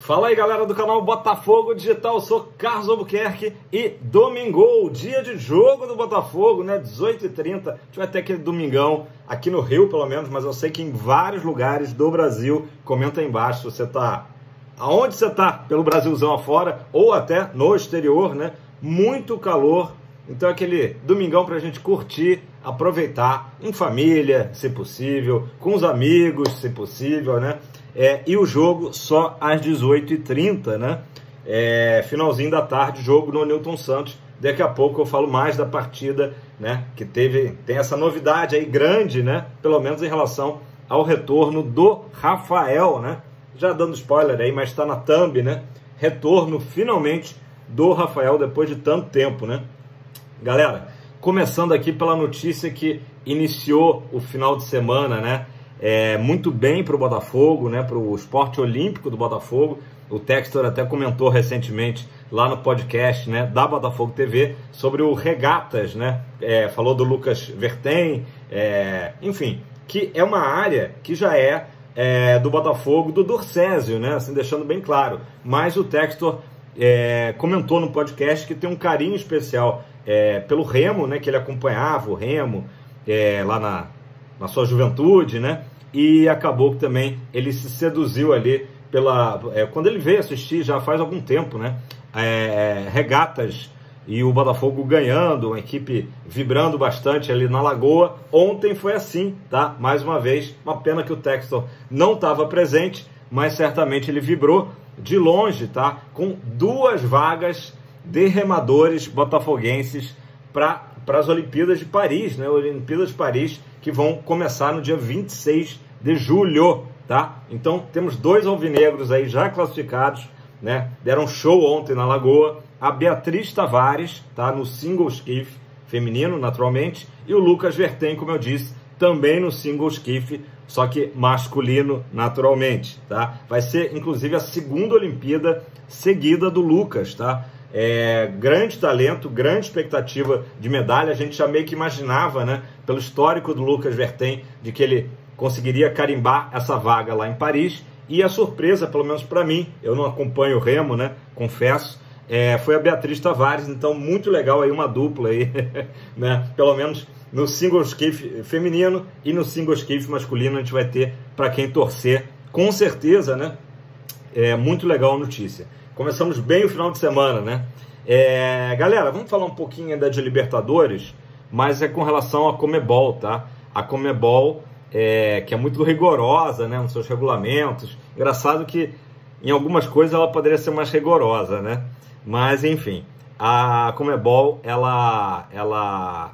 Fala aí, galera do canal Botafogo Digital, eu sou Carlos Albuquerque e domingou, dia de jogo do Botafogo, né, 18h30, a gente vai ter aquele domingão aqui no Rio, pelo menos, mas eu sei que em vários lugares do Brasil, comenta aí embaixo se você tá, aonde você tá, pelo Brasilzão afora, ou até no exterior, né, muito calor, então aquele domingão pra gente curtir, aproveitar em família, se possível, com os amigos, se possível, né, e o jogo só às 18h30, né? Finalzinho da tarde, jogo no Newton Santos. Daqui a pouco eu falo mais da partida, né? Que tem essa novidade aí grande, né? Pelo menos em relação ao retorno do Rafael, né? Já dando spoiler aí, mas está na thumb, né? Retorno finalmente do Rafael depois de tanto tempo, né? Galera, começando aqui pela notícia que iniciou o final de semana, né? Muito bem para o Botafogo, né, para o esporte olímpico do Botafogo. O Textor até comentou recentemente lá no podcast, né, da Botafogo TV sobre o Regatas, né, falou do Lucas Vertem, enfim, que é uma área que já do Botafogo, do Dorcésio, né, assim, deixando bem claro. Mas o Textor comentou no podcast que tem um carinho especial pelo Remo, né, que ele acompanhava o Remo lá na sua juventude, né? E acabou que também ele se seduziu ali quando ele veio assistir já faz algum tempo, né? Regatas e o Botafogo ganhando, uma equipe vibrando bastante ali na Lagoa. Ontem foi assim, tá? Mais uma vez, uma pena que o Textor não estava presente, mas certamente ele vibrou de longe, tá? Com 2 vagas de remadores botafoguenses para as Olimpíadas de Paris, né? Olimpíadas de Paris, que vão começar no dia 26 de julho, tá? Então, temos 2 alvinegros aí já classificados, né? Deram show ontem na Lagoa. A Beatriz Tavares, tá? No single skiff feminino, naturalmente. E o Lucas Vertem, como eu disse, também no single skiff, só que masculino, naturalmente, tá? Vai ser, inclusive, a 2ª Olimpíada seguida do Lucas, tá? Grande talento, grande expectativa de medalha. A gente já meio que imaginava, né, pelo histórico do Lucas Vertem, de que ele conseguiria carimbar essa vaga lá em Paris. E a surpresa, pelo menos para mim, eu não acompanho o Remo, né, confesso, foi a Beatriz Tavares. Então, muito legal aí, uma dupla aí, né, pelo menos no single skiff feminino e no single skiff masculino a gente vai ter para quem torcer, com certeza, né. Muito legal a notícia. Começamos bem o final de semana, né? Galera, vamos falar um pouquinho ainda de Libertadores, mas com relação à Conmebol, tá? A Conmebol, que é muito rigorosa, né, nos seus regulamentos. Engraçado que em algumas coisas ela poderia ser mais rigorosa, né? Mas, enfim, a Conmebol, ela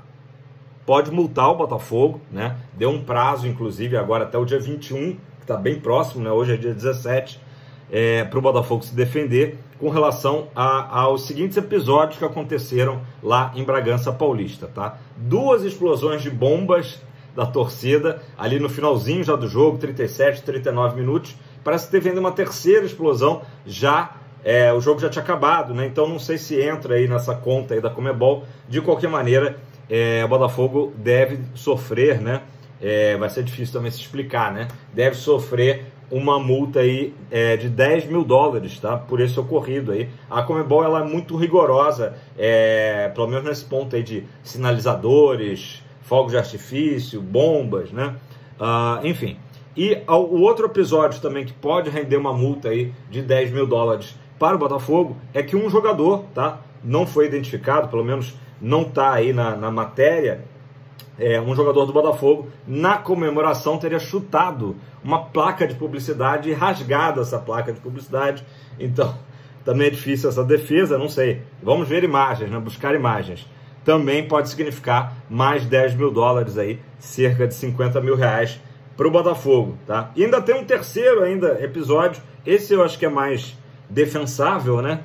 pode multar o Botafogo, né? Deu um prazo, inclusive, agora até o dia 21, que está bem próximo, né? Hoje é dia 17, para o Botafogo se defender com relação aos seguintes episódios que aconteceram lá em Bragança Paulista, tá? 2 explosões de bombas da torcida ali no finalzinho já do jogo, 37, 39 minutos. Parece que teve ainda uma 3ª explosão, o jogo já tinha acabado, né? Então não sei se entra aí nessa conta aí da Conmebol. De qualquer maneira, o Botafogo deve sofrer, né? Vai ser difícil também se explicar, né? Deve sofrer uma multa aí de $10 mil, tá? Por esse ocorrido aí. A Conmebol, ela é muito rigorosa, pelo menos nesse ponto aí de sinalizadores, fogos de artifício, bombas, né? Enfim. E o outro episódio também que pode render uma multa aí de $10 mil para o Botafogo é que um jogador, tá? Não foi identificado, pelo menos não tá aí na matéria. Um jogador do Botafogo, na comemoração, teria chutado uma placa de publicidade e rasgado essa placa de publicidade. Então, também é difícil essa defesa, não sei. Vamos ver imagens, né? Buscar imagens. Também pode significar mais $10 mil aí, cerca de R$50 mil para o Botafogo, tá? E ainda tem um terceiro episódio, esse eu acho que é mais defensável, né?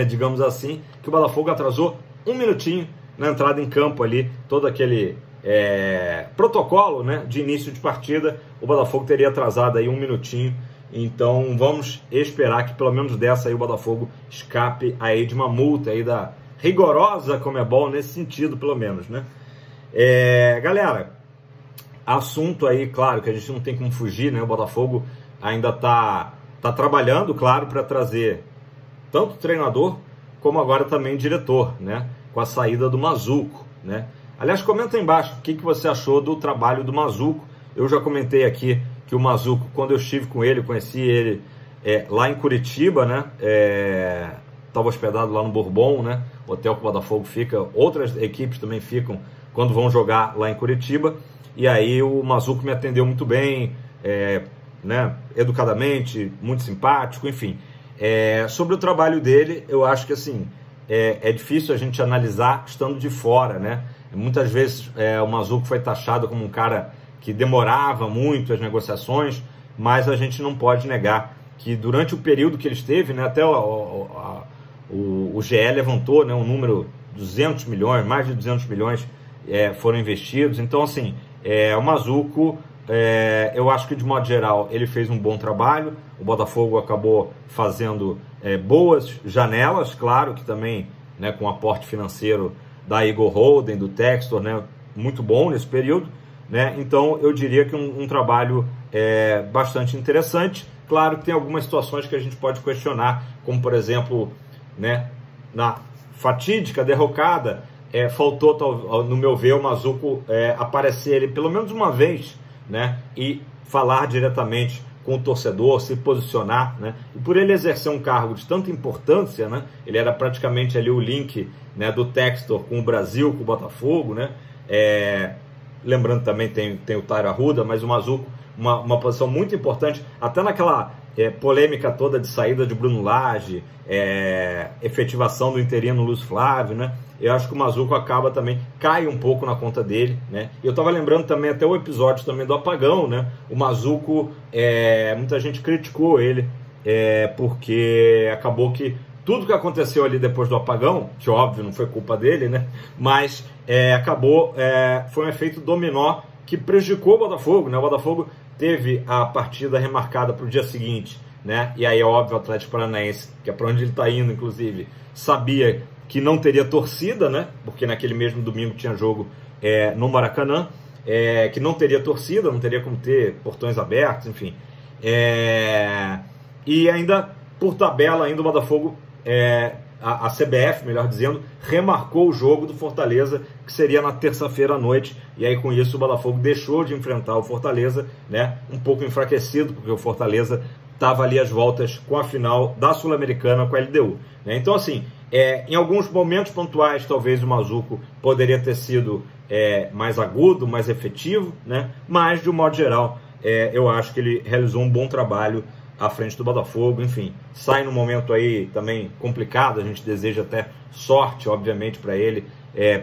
Digamos assim, que o Botafogo atrasou 1 minutinho na entrada em campo ali, todo aquele protocolo, né, de início de partida. O Botafogo teria atrasado aí 1 minutinho. Então vamos esperar que pelo menos dessa aí o Botafogo escape aí de uma multa aí da rigorosa Conmebol, nesse sentido pelo menos, né? Galera, assunto aí, claro que a gente não tem como fugir, né? O Botafogo ainda tá tá trabalhando, claro, para trazer tanto treinador como agora também diretor, né? Com a saída do Mazzocco, né? Aliás, comenta aí embaixo o que você achou do trabalho do Mazzocco. Eu já comentei aqui que o Mazzocco, quando eu estive com ele, conheci ele lá em Curitiba, né? Estava hospedado lá no Bourbon, né? Hotel que o Botafogo fica. Outras equipes também ficam quando vão jogar lá em Curitiba. E aí o Mazzocco me atendeu muito bem, né? Educadamente, muito simpático, enfim. Sobre o trabalho dele, eu acho que assim, é difícil a gente analisar estando de fora, né? Muitas vezes o Mazzocco foi taxado como um cara que demorava muito as negociações, mas a gente não pode negar que durante o período que ele esteve, né, até o GE levantou, né, um número 200 milhões, mais de 200 milhões foram investidos. Então, assim, o Mazzocco, eu acho que de modo geral ele fez um bom trabalho. O Botafogo acabou fazendo boas janelas, claro que também, né, com aporte financeiro da Igor Holden, do Textor, né, muito bom nesse período, né? Então eu diria que um trabalho bastante interessante. Claro que tem algumas situações que a gente pode questionar, como por exemplo, né, na fatídica derrocada, faltou, no meu ver, o Mazzocco aparecer ele pelo menos uma vez, né, e falar diretamente com o torcedor, se posicionar, né? E por ele exercer um cargo de tanta importância, né, ele era praticamente ali o link, né, do Textor com o Brasil, com o Botafogo, né? Lembrando também tem o Tairo Arruda, mas o Mazzocco, uma posição muito importante, até naquela polêmica toda de saída de Bruno Lage, efetivação do interino Luiz Flávio, né? Eu acho que o Mazzocco acaba também, cai um pouco na conta dele, né? Eu estava lembrando também até o episódio também do apagão, né? O Mazzocco, muita gente criticou ele, porque acabou que tudo que aconteceu ali depois do apagão, que óbvio não foi culpa dele, né? Mas acabou, foi um efeito dominó que prejudicou o Botafogo, né? O Botafogo teve a partida remarcada para o dia seguinte, né? E aí, óbvio, o Atlético Paranaense, que é para onde ele está indo, inclusive, sabia que não teria torcida, né? Porque naquele mesmo domingo tinha jogo no Maracanã, que não teria torcida, não teria como ter portões abertos, enfim. E ainda, por tabela, ainda o Botafogo, a CBF, melhor dizendo, remarcou o jogo do Fortaleza, que seria na terça-feira à noite, e aí com isso o Botafogo deixou de enfrentar o Fortaleza, né? Um pouco enfraquecido, porque o Fortaleza estava ali às voltas com a final da Sul-Americana com a LDU, né? Então, assim, em alguns momentos pontuais, talvez o Mazzocco poderia ter sido mais agudo, mais efetivo, né? Mas, de um modo geral, eu acho que ele realizou um bom trabalho à frente do Botafogo. Enfim, sai num momento aí também complicado, a gente deseja até sorte, obviamente, para ele,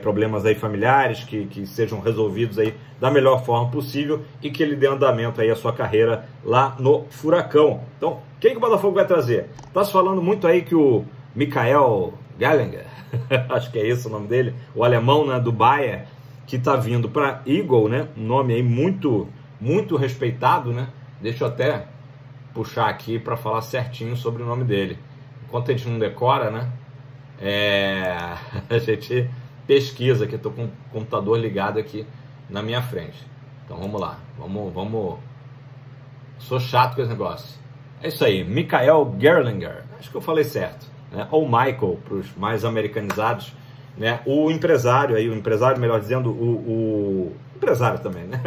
problemas aí familiares que sejam resolvidos aí da melhor forma possível e que ele dê andamento aí à sua carreira lá no Furacão. Então, quem que o Botafogo vai trazer? Tá se falando muito aí que o Michael Gallagher, acho que é esse o nome dele, o alemão, né, do Bayern, que tá vindo para Eagle, né, um nome aí muito, muito respeitado, né? Deixa eu até puxar aqui para falar certinho sobre o nome dele. Enquanto a gente não decora, né? A gente pesquisa, que eu tô com o computador ligado aqui na minha frente. Então vamos lá, vamos. Sou chato com esse negócio. É isso aí, Michael Gerlinger, acho que eu falei certo, né? Ou Michael para os mais americanizados, né? O empresário aí, melhor dizendo, o empresário também, né?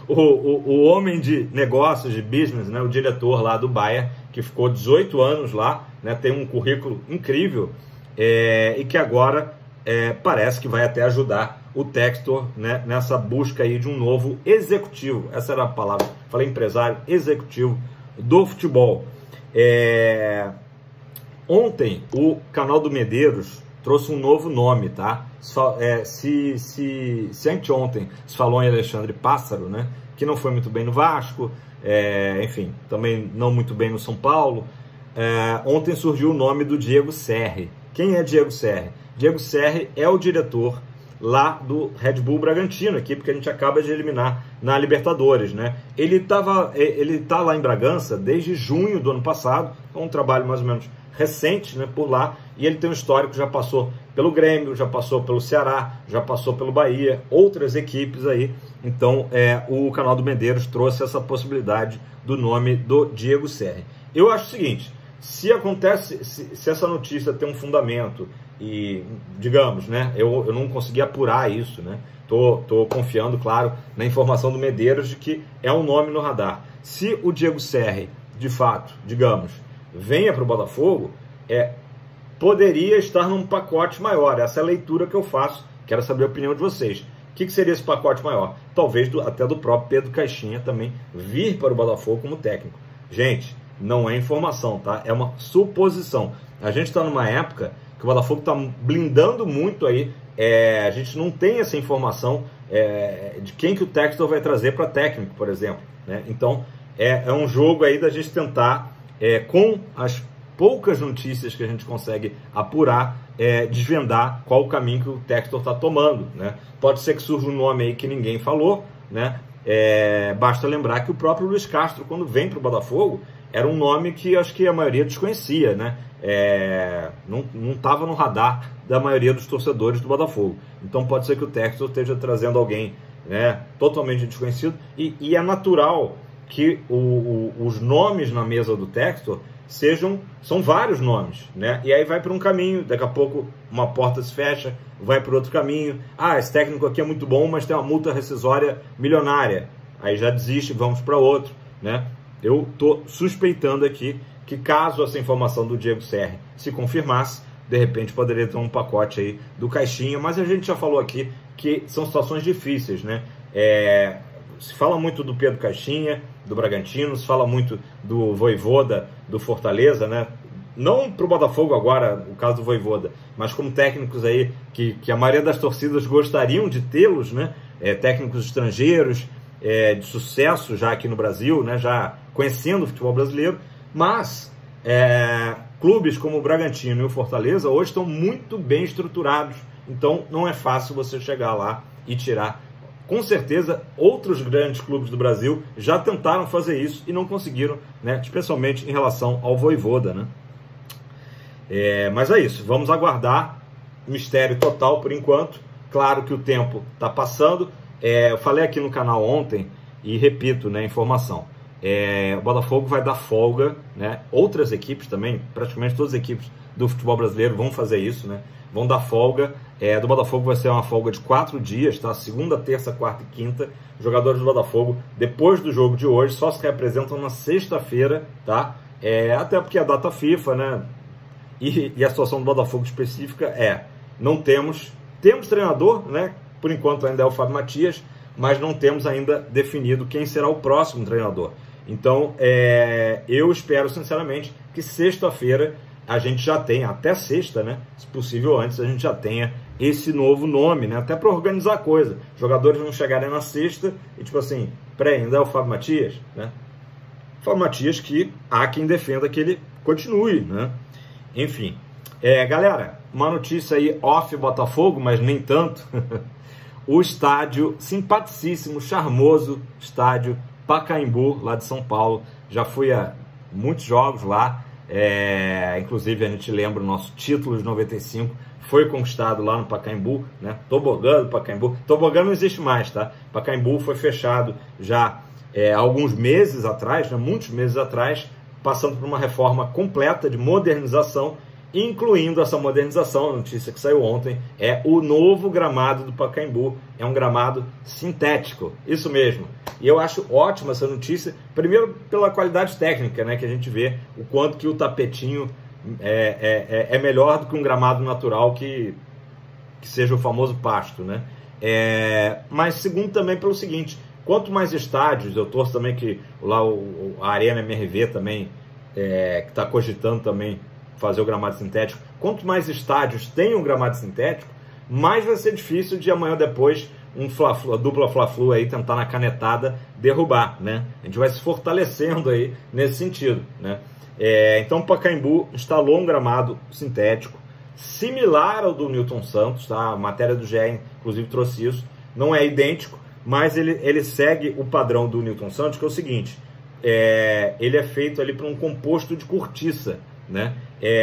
o homem de negócios, de business, né? O diretor lá do Bayern, que ficou 18 anos lá, né? Tem um currículo incrível, e que agora parece que vai até ajudar o Textor, né? Nessa busca aí de um novo executivo. Essa era a palavra, falei empresário, executivo do futebol. Ontem o canal do Medeiros trouxe um novo nome, tá? Se anteontem se falou em Alexandre Pássaro, né? Que não foi muito bem no Vasco, enfim, também não muito bem no São Paulo. Ontem surgiu o nome do Diego Serri. Quem é Diego Serri? Diego Serri é o diretor lá do Red Bull Bragantino, equipe que a gente acaba de eliminar na Libertadores, né? Ele tá lá em Bragança desde junho do ano passado, um trabalho mais ou menos recente, né, por lá, e ele tem um histórico, já passou pelo Grêmio, já passou pelo Ceará, já passou pelo Bahia, outras equipes aí. Então o canal do Medeiros trouxe essa possibilidade do nome do Diego Serri. Eu acho o seguinte, se acontece, se essa notícia tem um fundamento e, digamos, né, eu não consegui apurar isso, né, tô confiando, claro, na informação do Medeiros de que é um nome no radar. Se o Diego Serri, de fato, digamos, venha para o Botafogo, poderia estar num pacote maior. Essa é a leitura que eu faço, quero saber a opinião de vocês. O que seria esse pacote maior? Talvez até do próprio Pedro Caixinha também vir para o Botafogo como técnico. Gente, não é informação, tá? É uma suposição. A gente está numa época que o Botafogo está blindando muito aí. A gente não tem essa informação de quem que o Textor vai trazer para técnico, por exemplo, né? Então, é um jogo aí da gente tentar, com as poucas notícias que a gente consegue apurar, desvendar qual o caminho que o Textor está tomando, né? Pode ser que surja um nome aí que ninguém falou, né? Basta lembrar que o próprio Luiz Castro, quando vem para o Botafogo, era um nome que acho que a maioria desconhecia, né? Não estava no radar da maioria dos torcedores do Botafogo. Então pode ser que o Textor esteja trazendo alguém, né, totalmente desconhecido, e é natural que os nomes na mesa do Textor são vários nomes, né? E aí vai para um caminho, daqui a pouco uma porta se fecha, vai para outro caminho. Esse técnico aqui é muito bom, mas tem uma multa rescisória milionária. Aí já desiste, vamos para outro, né? Eu tô suspeitando aqui que caso essa informação do Diego Serri se confirmasse, de repente poderia ter um pacote aí do Caixinha, mas a gente já falou aqui que são situações difíceis, né? Se fala muito do Pedro Caixinha, do Bragantino, se fala muito do Vojvoda, do Fortaleza, né? Não para o Botafogo agora, o caso do Vojvoda, mas como técnicos aí que a maioria das torcidas gostariam de tê-los, né? Técnicos estrangeiros, de sucesso já aqui no Brasil, né? Já conhecendo o futebol brasileiro, mas clubes como o Bragantino e o Fortaleza hoje estão muito bem estruturados, então não é fácil você chegar lá e tirar. Com certeza, outros grandes clubes do Brasil já tentaram fazer isso e não conseguiram, né? Especialmente em relação ao Vojvoda, né? Mas é isso, vamos aguardar. Mistério total por enquanto. Claro que o tempo está passando. Eu falei aqui no canal ontem e repito, né, a informação. O Botafogo vai dar folga, né? Outras equipes também, praticamente todas as equipes do futebol brasileiro vão fazer isso, né? Vão dar folga. Do Botafogo vai ser uma folga de 4 dias, tá? Segunda, terça, quarta e quinta. Os jogadores do Botafogo, depois do jogo de hoje, só se representam na sexta-feira, tá? Até porque a data FIFA, né? E a situação do Botafogo específica não temos treinador, né? Por enquanto ainda é o Fábio Matias, mas não temos ainda definido quem será o próximo treinador. Então, eu espero sinceramente que sexta-feira a gente já tenha, até sexta, né? Se possível antes, a gente já tenha esse novo nome, né? Até para organizar a coisa. Os jogadores vão chegarem na sexta e tipo assim, ainda é o Fábio Matias, né? Fábio Matias que há quem defenda que ele continue, né? Enfim, galera, uma notícia aí off Botafogo, mas nem tanto. O estádio simpaticíssimo, charmoso estádio Pacaembu, lá de São Paulo. Já fui a muitos jogos lá. Inclusive a gente lembra o nosso título de 95 foi conquistado lá no Pacaembu, né? Tobogã do Pacaembu. Tobogã não existe mais, tá? Pacaembu foi fechado já há alguns meses atrás, né? Muitos meses atrás, passando por uma reforma completa de modernização, incluindo essa modernização, a notícia que saiu ontem, o novo gramado do Pacaembu. É um gramado sintético, isso mesmo. E eu acho ótima essa notícia, primeiro pela qualidade técnica, né, que a gente vê o quanto que o tapetinho é melhor do que um gramado natural que seja o famoso pasto, né? Mas segundo também pelo seguinte, quanto mais estádios, eu torço também que lá a Arena MRV também, que está cogitando também fazer o gramado sintético, quanto mais estádios tem um gramado sintético, mais vai ser difícil de amanhã ou depois a dupla Fla-Flu aí tentar na canetada derrubar, né? A gente vai se fortalecendo aí nesse sentido, né? Então o Pacaembu instalou um gramado sintético similar ao do Newton Santos, tá? A matéria do GE inclusive trouxe isso, não é idêntico, mas ele segue o padrão do Newton Santos, que é o seguinte, ele é feito ali por um composto de cortiça, né?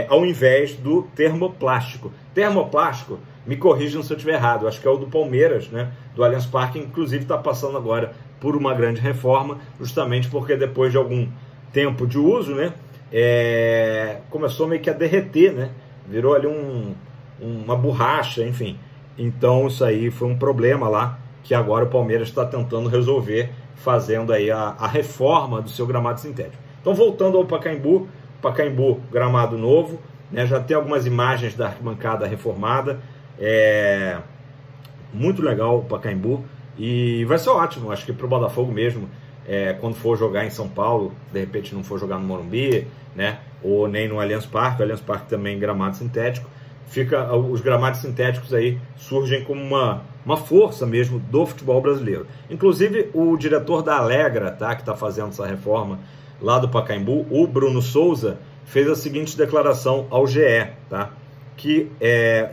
Ao invés do termoplástico. Termoplástico, me corrijam se eu estiver errado, acho que é o do Palmeiras, né? Do Allianz Parque, inclusive está passando agora por uma grande reforma, justamente porque depois de algum tempo de uso, né? começou meio que a derreter, né? Virou ali uma borracha, enfim. Então isso aí foi um problema lá, que agora o Palmeiras está tentando resolver, fazendo aí a reforma do seu gramado sintético. Então, voltando ao Pacaembu, gramado novo, né? Já tem algumas imagens da arquibancada reformada, muito legal o Pacaembu, e vai ser ótimo, acho que para o Botafogo mesmo, quando for jogar em São Paulo, de repente não for jogar no Morumbi, né? Ou nem no Allianz Parque, o Allianz Parque também gramado sintético, os gramados sintéticos aí surgem como uma força mesmo do futebol brasileiro. Inclusive o diretor da Alegra, tá, que está fazendo essa reforma lá do Pacaembu, o Bruno Souza, fez a seguinte declaração ao GE, tá, que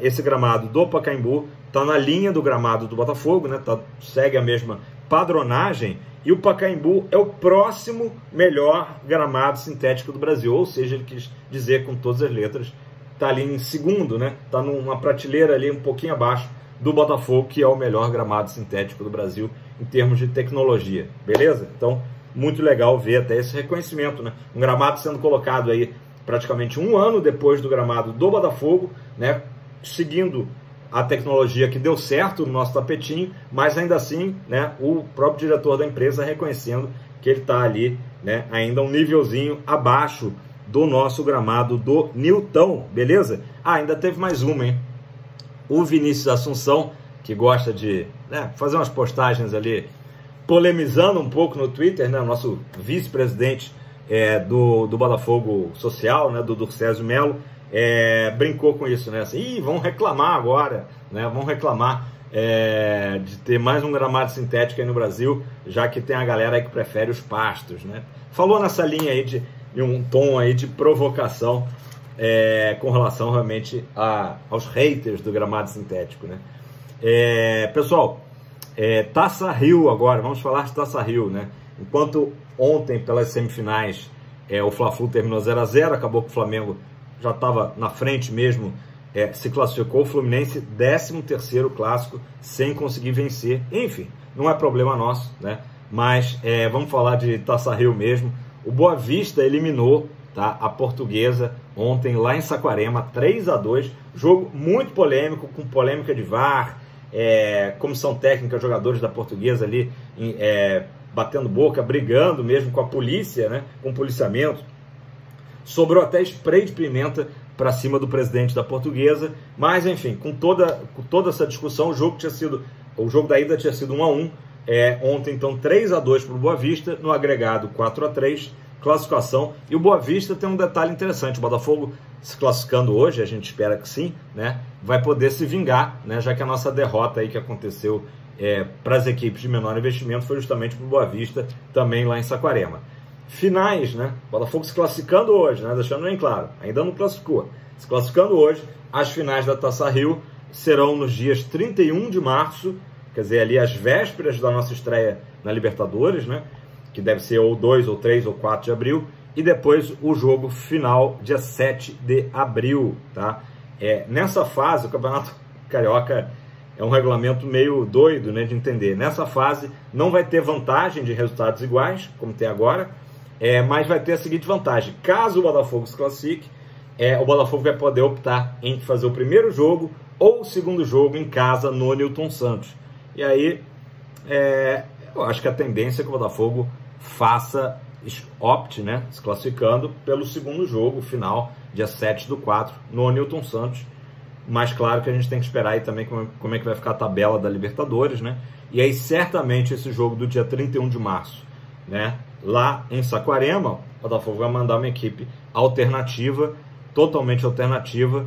esse gramado do Pacaembu está na linha do gramado do Botafogo, né, segue a mesma padronagem, e o Pacaembu é o próximo melhor gramado sintético do Brasil, ou seja, ele quis dizer com todas as letras, está ali em segundo, né? Está numa prateleira ali um pouquinho abaixo do Botafogo, que é o melhor gramado sintético do Brasil em termos de tecnologia, beleza? Então, muito legal ver até esse reconhecimento, né? Um gramado sendo colocado aí praticamente um ano depois do gramado do Botafogo, né? Seguindo a tecnologia que deu certo no nosso tapetinho, mas ainda assim, né? O próprio diretor da empresa reconhecendo que ele está ali, né? Ainda um nívelzinho abaixo do nosso gramado do Newton, beleza? Ainda teve mais uma, hein? O Vinícius Assunção, que gosta de, né, fazer umas postagens ali, polemizando um pouco no Twitter, né? O nosso vice-presidente do Botafogo Social, né? Do Durcésio Melo, brincou com isso, né? Assim, vão reclamar agora, né? Vão reclamar de ter mais um gramado sintético aí no Brasil, já que tem a galera aí que prefere os pastos, né? Falou nessa linha aí de um tom aí de provocação com relação realmente aos haters do gramado sintético, né? Pessoal, Taça Rio agora, vamos falar de Taça Rio, né? Enquanto ontem, pelas semifinais, o Fla-Flu terminou 0-0, acabou que o Flamengo já estava na frente mesmo, se classificou, o Fluminense 13º clássico, sem conseguir vencer, enfim, não é problema nosso, né? Mas vamos falar de Taça Rio mesmo. O Boa Vista eliminou, tá, a Portuguesa ontem lá em Saquarema, 3-2, jogo muito polêmico, com polêmica de VAR, comissão técnica, jogadores da Portuguesa ali batendo boca, brigando mesmo com a polícia, né, com o policiamento. Sobrou até spray de pimenta para cima do presidente da Portuguesa, mas enfim, com toda essa discussão, o jogo da ida tinha sido 1-1, ontem então 3-2 para o Boa Vista, no agregado 4-3, classificação. E o Boa Vista tem um detalhe interessante, o Botafogo se classificando hoje, a gente espera que sim, né, vai poder se vingar, né, já que a nossa derrota aí que aconteceu para as equipes de menor investimento foi justamente para o Boa Vista, também lá em Saquarema. Finais, né, Botafogo se classificando hoje, né, deixando bem claro, ainda não classificou, se classificando hoje, as finais da Taça Rio serão nos dias 31 de março, quer dizer, ali às vésperas da nossa estreia na Libertadores, né, que deve ser ou 2, ou 3, ou 4 de abril, e depois o jogo final, dia 7 de abril, tá? Nessa fase, o Campeonato Carioca é um regulamento meio doido, né, de entender. Nessa fase não vai ter vantagem de resultados iguais, como tem agora, mas vai ter a seguinte vantagem: caso o Botafogo se classifique, o Botafogo vai poder optar entre fazer o primeiro jogo ou o segundo jogo em casa no Newton Santos. E aí, eu acho que a tendência é que o Botafogo opte, né, se classificando pelo segundo jogo final, dia 7/4, no Newton Santos. Mas claro que a gente tem que esperar aí também como é que vai ficar a tabela da Libertadores, né? E aí certamente esse jogo do dia 31 de março, né, lá em Saquarema, o Botafogo vai mandar uma equipe alternativa, totalmente alternativa,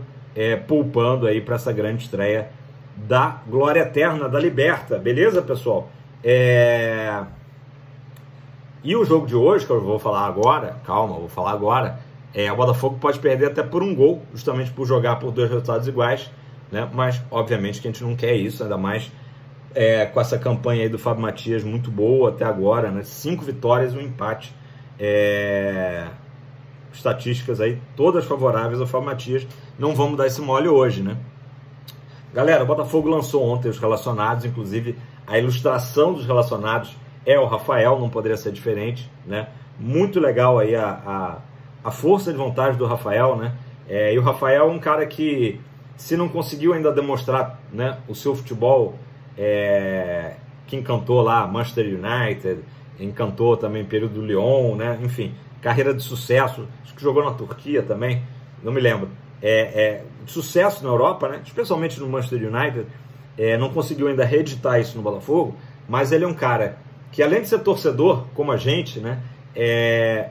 poupando aí para essa grande estreia da Glória Eterna da Liberta, beleza, pessoal? E o jogo de hoje, que eu vou falar agora, calma, vou falar agora, o Botafogo pode perder até por um gol, justamente por jogar por 2 resultados iguais, né? Mas obviamente que a gente não quer isso, ainda mais com essa campanha aí do Fábio Matias muito boa até agora, né? 5 vitórias e um empate, estatísticas aí todas favoráveis ao Fábio Matias, não vamos dar esse mole hoje, né? Galera, o Botafogo lançou ontem os relacionados, inclusive a ilustração dos relacionados é o Rafael, não poderia ser diferente, né? Muito legal aí a força de vontade do Rafael, né? E o Rafael é um cara que, se não conseguiu ainda demonstrar, né, o seu futebol que encantou lá Manchester United, encantou também período do Lyon, né? Enfim, carreira de sucesso, acho que jogou na Turquia também, não me lembro. De sucesso na Europa, né? Especialmente no Manchester United, não conseguiu ainda reeditar isso no Botafogo, mas ele é um cara que, além de ser torcedor, como a gente, né,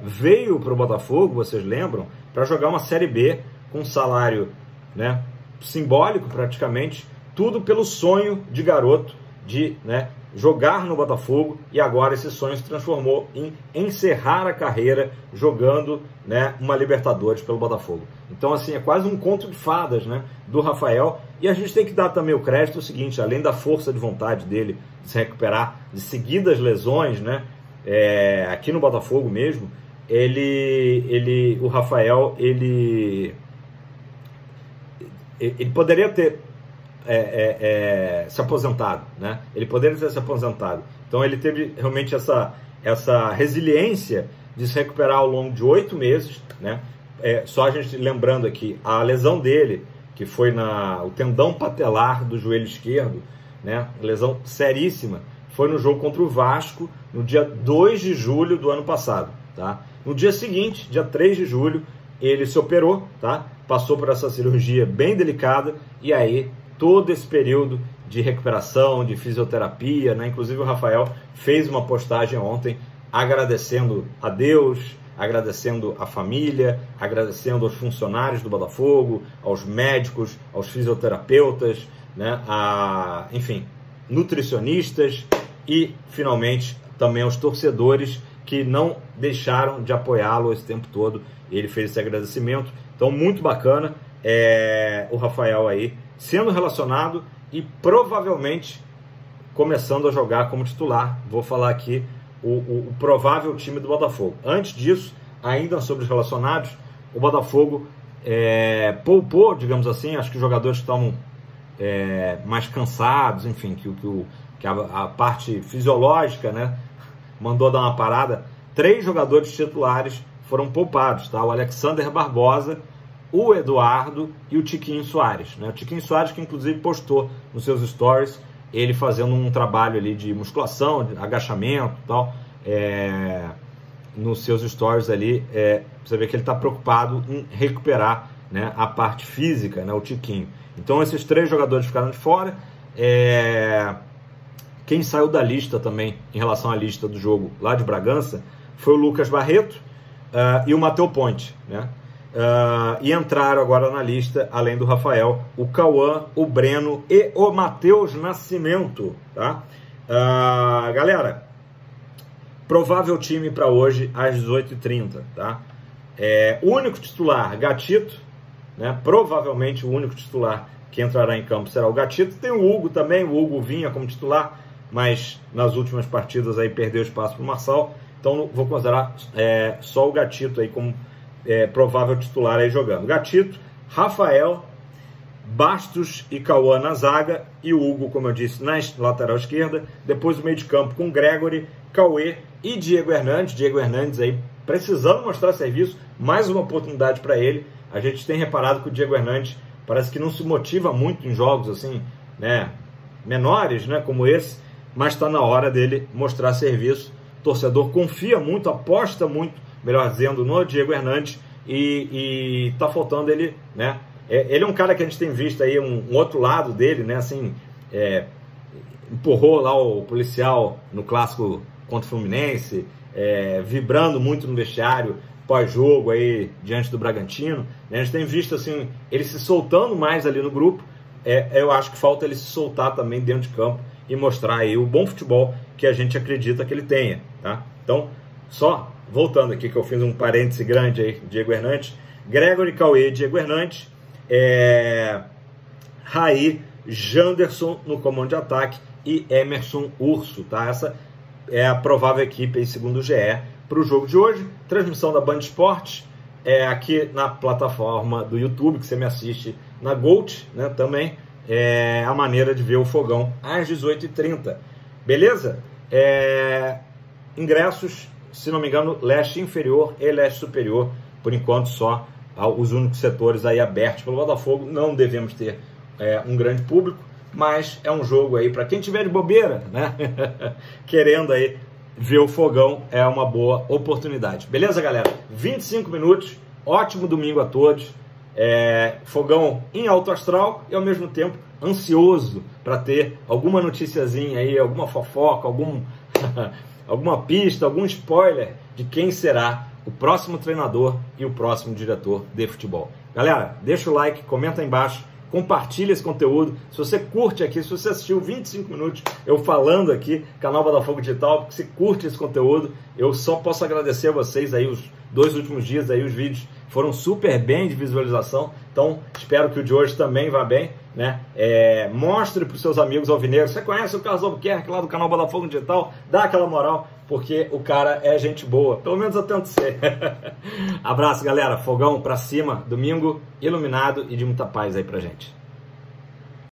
veio para o Botafogo, vocês lembram, para jogar uma Série B com um salário, né, simbólico praticamente, tudo pelo sonho de garoto de, né, jogar no Botafogo, e agora esse sonho se transformou em encerrar a carreira jogando, né, uma Libertadores pelo Botafogo. Então, assim, é quase um conto de fadas, né, do Rafael, e a gente tem que dar também o crédito o seguinte: além da força de vontade dele de se recuperar de seguidas lesões, né, aqui no Botafogo mesmo, o Rafael, ele poderia ter se aposentado, né? Ele poderia ter se aposentado. Então ele teve realmente essa resiliência de se recuperar ao longo de 8 meses, né? Só a gente lembrando aqui, a lesão dele, que foi o tendão patelar do joelho esquerdo, né? Lesão seríssima, foi no jogo contra o Vasco, no dia 2 de julho do ano passado, tá? No dia seguinte, dia 3 de julho, ele se operou, tá? Passou por essa cirurgia bem delicada, e aí todo esse período de recuperação, de fisioterapia, né? Inclusive o Rafael fez uma postagem ontem agradecendo a Deus, agradecendo a família, agradecendo aos funcionários do Botafogo, aos médicos, aos fisioterapeutas, né? Enfim, nutricionistas e, finalmente, também aos torcedores que não deixaram de apoiá-lo esse tempo todo. Ele fez esse agradecimento. Então, muito bacana o Rafael aí sendo relacionado e provavelmente começando a jogar como titular. Vou falar aqui o provável time do Botafogo. Antes disso, ainda sobre os relacionados, o Botafogo poupou, digamos assim, acho que os jogadores que estavam mais cansados, enfim, que a parte fisiológica, né, mandou dar uma parada. 3 jogadores titulares foram poupados, tá? O Alexander Barbosa, o Eduardo e o Tiquinho Soares, né? O Tiquinho Soares, que inclusive postou nos seus stories ele fazendo um trabalho ali de musculação, de agachamento e tal, nos seus stories ali, você vê que ele está preocupado em recuperar, né, a parte física, né, o Tiquinho. Então esses 3 jogadores ficaram de fora. Quem saiu da lista também, em relação à lista do jogo lá de Bragança, foi o Lucas Barreto e o Matheus Ponte, né? E entraram agora na lista, além do Rafael, o Cauã, o Breno e o Matheus Nascimento, tá? Galera, provável time para hoje às 18h30, tá? O único titular, Gatito, né? Provavelmente o único titular que entrará em campo será o Gatito. Tem o Hugo também, o Hugo vinha como titular, mas nas últimas partidas aí perdeu espaço para o Marçal, então vou considerar só o Gatito aí como provável titular aí jogando. Gatito, Rafael, Bastos e Cauã na zaga, e o Hugo, como eu disse, na lateral esquerda. Depois o meio de campo com Gregory, Cauê e Diego Hernandes. Diego Hernandes aí precisando mostrar serviço, mais uma oportunidade para ele. A gente tem reparado que o Diego Hernandes parece que não se motiva muito em jogos assim, né, menores, né, como esse, mas está na hora dele mostrar serviço. O torcedor confia muito, aposta muito, melhor dizendo, no Diego Hernandes, e tá faltando ele, né? Ele é um cara que a gente tem visto aí um outro lado dele, né? Assim, empurrou lá o policial no clássico contra o Fluminense, vibrando muito no vestiário pós-jogo aí diante do Bragantino, né? A gente tem visto assim ele se soltando mais ali no grupo. Eu acho que falta ele se soltar também dentro de campo e mostrar aí o bom futebol que a gente acredita que ele tenha, tá? Então, só voltando aqui, que eu fiz um parêntese grande aí, Diego Hernandes, Gregory, Cauê, Diego Hernandes, Raí, Janderson no comando de ataque e Emerson Urso, tá? Essa é a provável equipe aí, segundo o GE, para o jogo de hoje. Transmissão da Band Esportes, aqui na plataforma do YouTube, que você me assiste na Gold, né? Também é a maneira de ver o Fogão às 18h30, beleza? Ingressos, se não me engano, leste inferior e leste superior por enquanto só os únicos setores aí abertos pelo Botafogo. Não devemos ter um grande público, mas é um jogo aí para quem tiver de bobeira, né? Querendo aí ver o Fogão, é uma boa oportunidade. Beleza, galera? 25 minutos, ótimo domingo a todos. Fogão em alto astral e ao mesmo tempo ansioso para ter alguma noticiazinha aí, alguma fofoca, alguma pista, algum spoiler de quem será o próximo treinador e o próximo diretor de futebol. Galera, deixa o like, comenta aí embaixo, compartilha esse conteúdo. Se você curte aqui, se você assistiu 25 minutos eu falando aqui, canal Botafogo Digital, porque você curte esse conteúdo, eu só posso agradecer a vocês aí. Os 2 últimos dias aí, os vídeos foram super bem de visualização, então espero que o de hoje também vá bem, né? Mostre para os seus amigos alvinegros. Você conhece o Carlos Albuquerque lá do canal Botafogo Digital? Dá aquela moral, porque o cara é gente boa, pelo menos eu tento ser. Abraço, galera, Fogão pra cima, domingo iluminado e de muita paz aí pra gente.